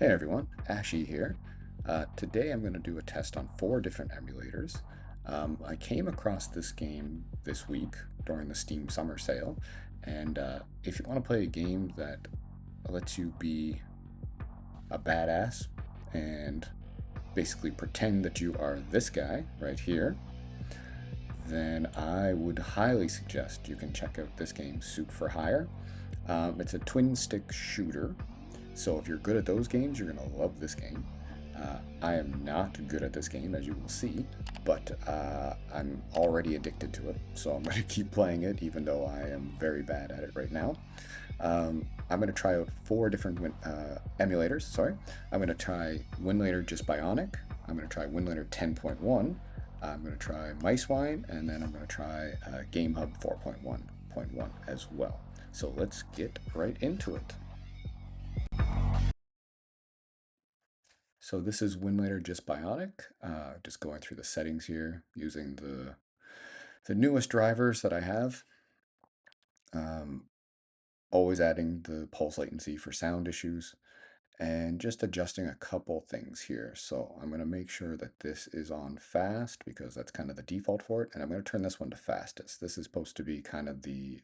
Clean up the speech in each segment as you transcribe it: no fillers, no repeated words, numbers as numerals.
Hey everyone, Ashy here. Today I'm going to do a test on 4 different emulators. I came across this game this week during the Steam Summer Sale, and if you want to play a game that lets you be a badass and basically pretend that you are this guy right here, then I would highly suggest you can check out this game, Soup for Hire. It's a twin stick shooter. So if you're good at those games, you're going to love this game. I am not good at this game, as you will see, but I'm already addicted to it, so I'm going to keep playing it, even though I am very bad at it right now. I'm going to try out 4 different emulators. Sorry, I'm going to try Winlator Just-Bionic. I'm going to try Winlator 10.1. I'm going to try MiceWine, and then I'm going to try Gamehub 4.1.1 as well. So let's get right into it. So this is Winlator Just-Bionic. Just going through the settings here using the newest drivers that I have. Always adding the pulse latency for sound issues and just adjusting a couple things here. So I'm going to make sure that this is on fast because that's kind of the default for it. And I'm going to turn this one to fastest. This is supposed to be kind of the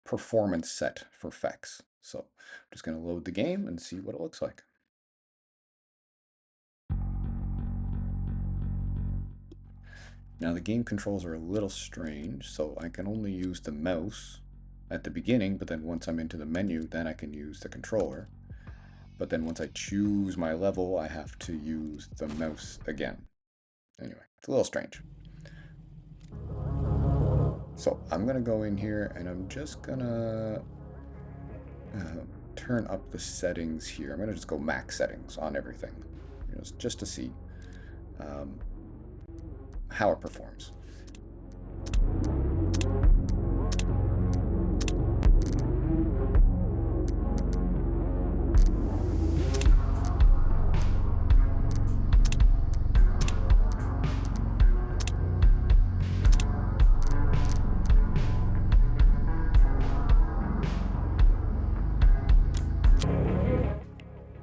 performance set for FEX. So I'm just going to load the game and see what it looks like. Now the game controls are a little strange, so I can only use the mouse at the beginning, but then once I'm into the menu, then I can use the controller. But then once I choose my level, I have to use the mouse again. Anyway, it's a little strange. So I'm gonna go in here and I'm just gonna turn up the settings here. I'm gonna just go max settings on everything, just to see how it performs.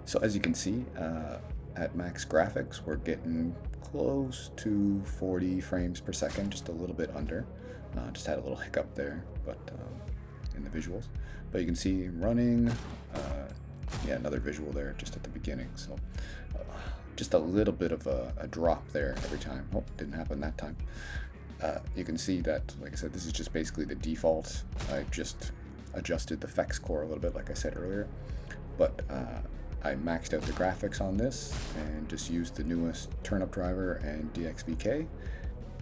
So as you can see, at max graphics, we're getting close to 40 frames per second, just a little bit under. Just had a little hiccup there, but in the visuals. But you can see running, yeah, another visual there just at the beginning. So just a little bit of a drop there every time. Oh, didn't happen that time. You can see that, like I said, this is just basically the default. I just adjusted the FEX Core a little bit, like I said earlier. But I maxed out the graphics on this and just used the newest Turnip driver and DXVK,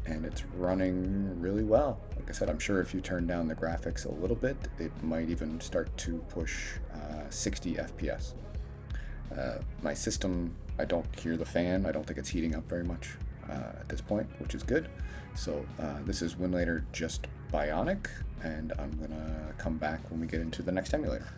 and it's running really well. Like I said, I'm sure if you turn down the graphics a little bit, it might even start to push 60 FPS. My system, I don't hear the fan. I don't think it's heating up very much at this point, which is good. So this is Winlator Just-Bionic, and I'm gonna come back when we get into the next emulator.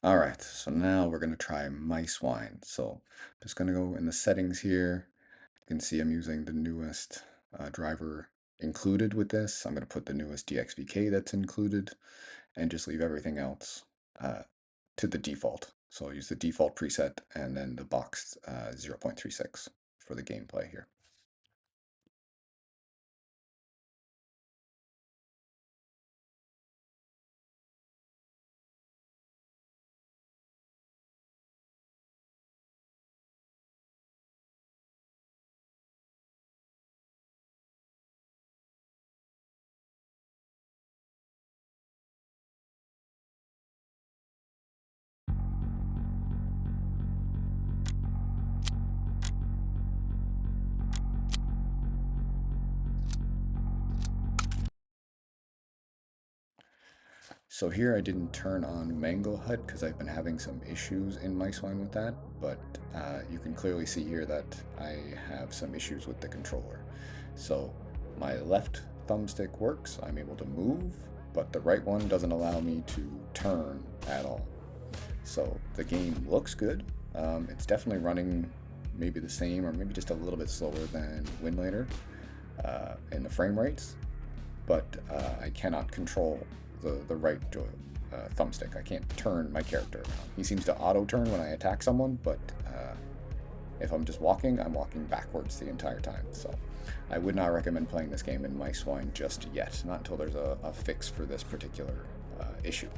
All right, so now we're going to try MiceWine. So I'm just going to go in the settings here. You can see I'm using the newest driver included with this. I'm going to put the newest DXVK that's included and just leave everything else to the default. So I'll use the default preset and then the box 0.36 for the gameplay here. So here I didn't turn on Mango HUD because I've been having some issues in MiceWine with that, but you can clearly see here that I have some issues with the controller. So my left thumbstick works, I'm able to move, but the right one doesn't allow me to turn at all. So the game looks good. It's definitely running maybe the same or maybe just a little bit slower than Winlator in the frame rates, but I cannot control the right thumbstick. I can't turn my character around. He seems to auto-turn when I attack someone, but if I'm just walking, I'm walking backwards the entire time. So I would not recommend playing this game in MiceWine just yet, not until there's a fix for this particular issue.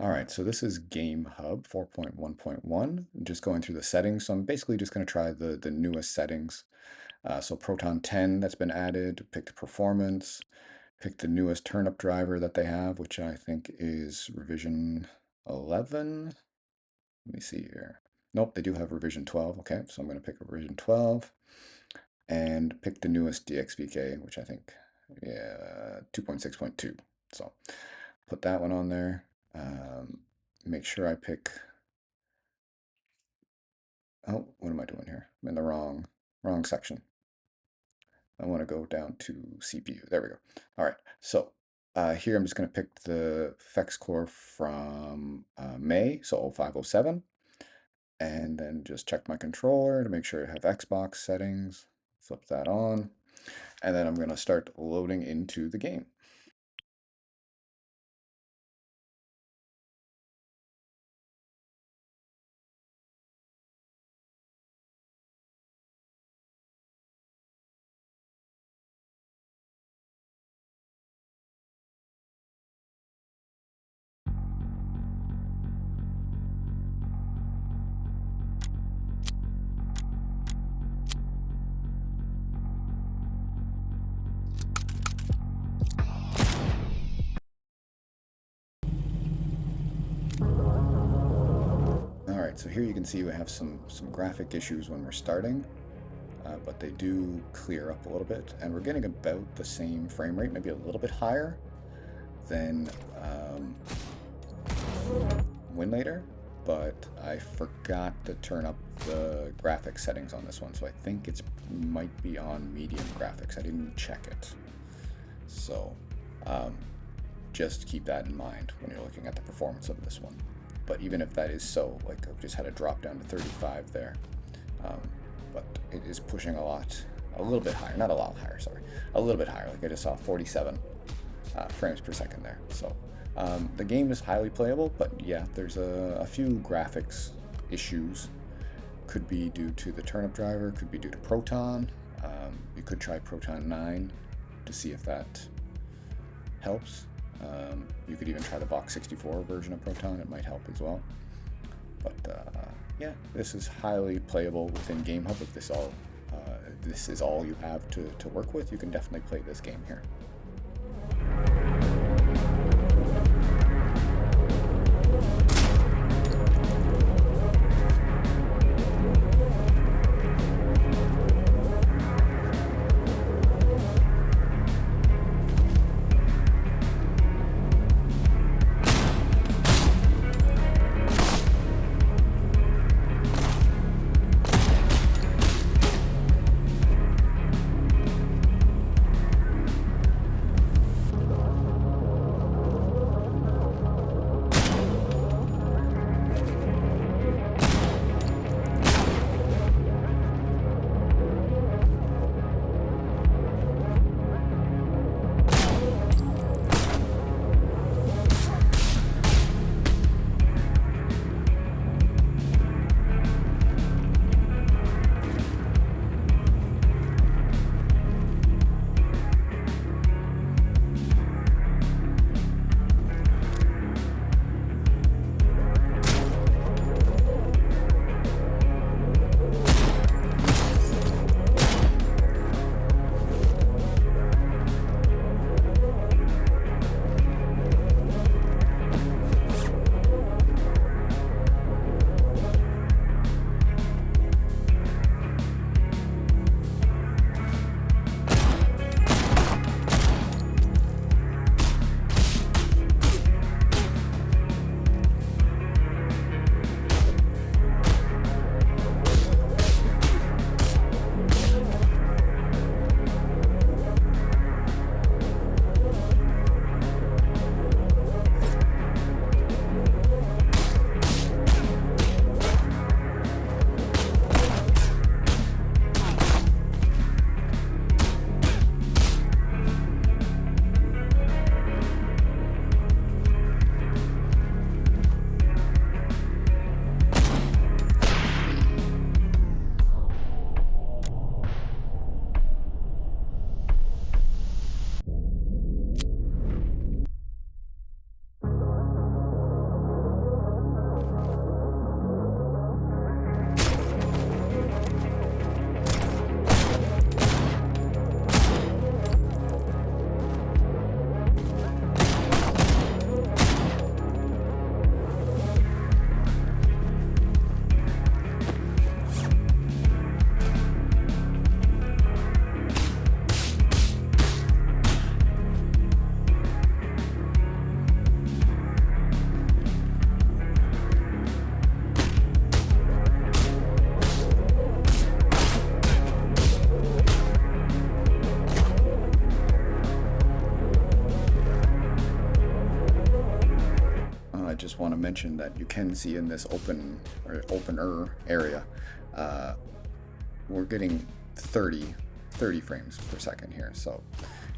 All right, so this is Gamehub 4.1.1. Just going through the settings. So I'm basically just going to try the newest settings. So Proton 10 that's been added, picked performance, picked the newest turnip driver that they have, which I think is revision 11. Let me see here. Nope, they do have revision 12. Okay, so I'm going to pick revision 12 and pick the newest DXVK, which I think, yeah, 2.6.2. So put that one on there. Make sure I pick. Oh, what am I doing here? I'm in the wrong section. I want to go down to CPU. There we go. All right. So here I'm just going to pick the FEX Core from May, so 0507, and then just check my controller to make sure I have Xbox settings. Flip that on, and then I'm going to start loading into the game. All right, so here you can see we have some graphic issues when we're starting, but they do clear up a little bit, and we're getting about the same frame rate, maybe a little bit higher than Winlator, but I forgot to turn up the graphics settings on this one, so I think it might be on medium graphics. I didn't check it. So just keep that in mind when you're looking at the performance of this one. But even if that is so, like I've just had a drop down to 35 there, but it is pushing a little bit higher, not a lot higher, sorry, a little bit higher. Like I just saw 47 frames per second there. So the game is highly playable, but yeah, there's a few graphics issues. Could be due to the Turnip driver, could be due to Proton. You could try Proton 9 to see if that helps. You could even try the Box 64 version of Proton, it might help as well. But yeah, this is highly playable within Gamehub. If this is all you have to work with, you can definitely play this game here. Just want to mention that you can see in this opener area, we're getting 30 frames per second here. So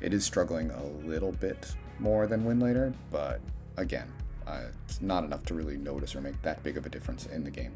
it is struggling a little bit more than Winlator, but again, it's not enough to really notice or make that big of a difference in the game.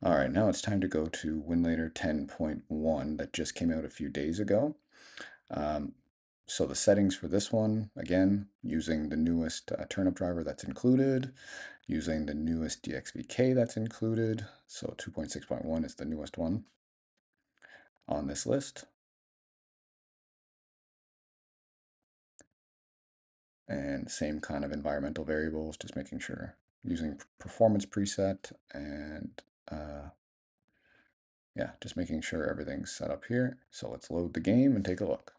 All right, now it's time to go to Winlator 10.1 that just came out a few days ago. Um, so the settings for this one, again, using the newest Turnip driver that's included, using the newest DXVK that's included. So 2.6.1 is the newest one on this list. And same kind of environmental variables, just making sure using performance preset and yeah, just making sure everything's set up here. So let's load the game and take a look.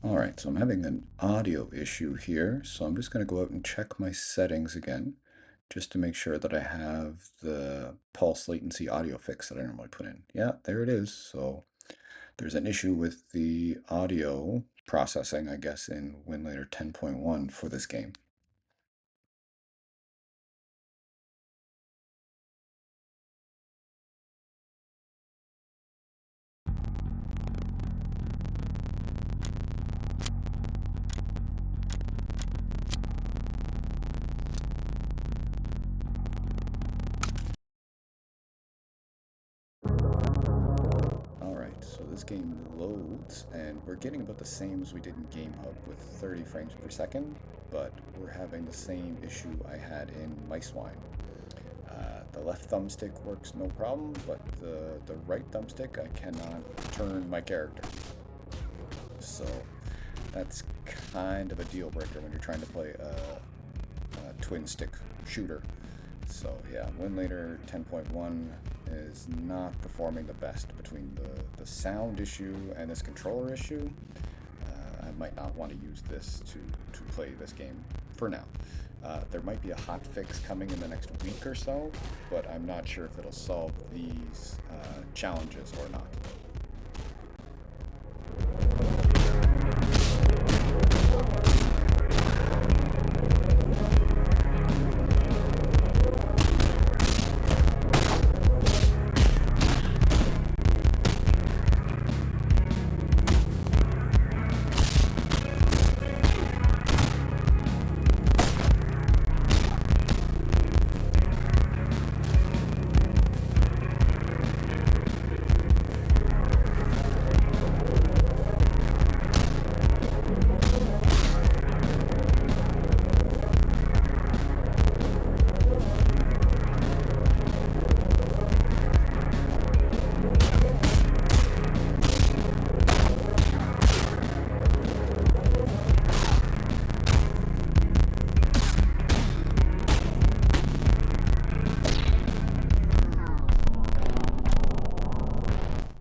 All right, so I'm having an audio issue here, so I'm just going to go out and check my settings again, just to make sure that I have the pulse latency audio fix that I normally put in. Yeah, there it is. So there's an issue with the audio processing, I guess, in Winlator 10.1 for this game. All right, so this game loads, and we're getting about the same as we did in Gamehub with 30 frames per second, but we're having the same issue I had in MiceWine. The left thumbstick works no problem, but the right thumbstick, I cannot turn my character. So that's kind of a deal breaker when you're trying to play a twin stick shooter. So yeah, Winlator 10.1 is not performing the best between the sound issue and this controller issue. I might not want to use this to play this game for now. There might be a hot fix coming in the next week or so, but I'm not sure if it'll solve these challenges or not.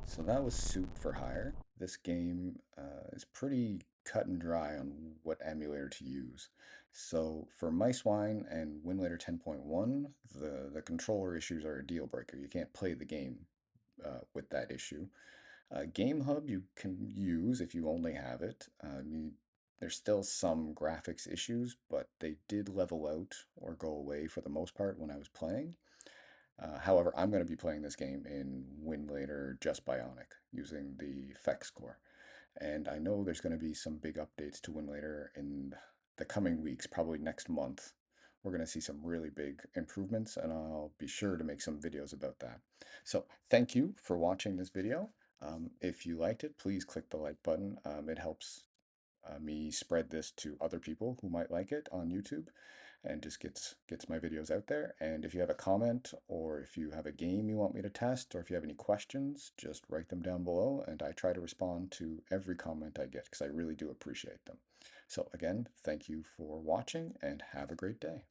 So that was Soup for Hire. This game is pretty cut and dry on what emulator to use. So for MiceWine and Winlator 10.1, the controller issues are a deal breaker. You can't play the game with that issue. Gamehub you can use if you only have it. There's still some graphics issues, but they did level out or go away for the most part when I was playing. However, I'm going to be playing this game in Winlator Just-Bionic using the FEX Core. And I know there's going to be some big updates to Winlator in the coming weeks, probably next month. We're going to see some really big improvements, and I'll be sure to make some videos about that. So thank you for watching this video. If you liked it, please click the like button. It helps me spread this to other people who might like it on YouTube and just gets my videos out there. And if you have a comment or if you have a game you want me to test or if you have any questions, just write them down below and I try to respond to every comment I get because I really do appreciate them. So again, thank you for watching and have a great day.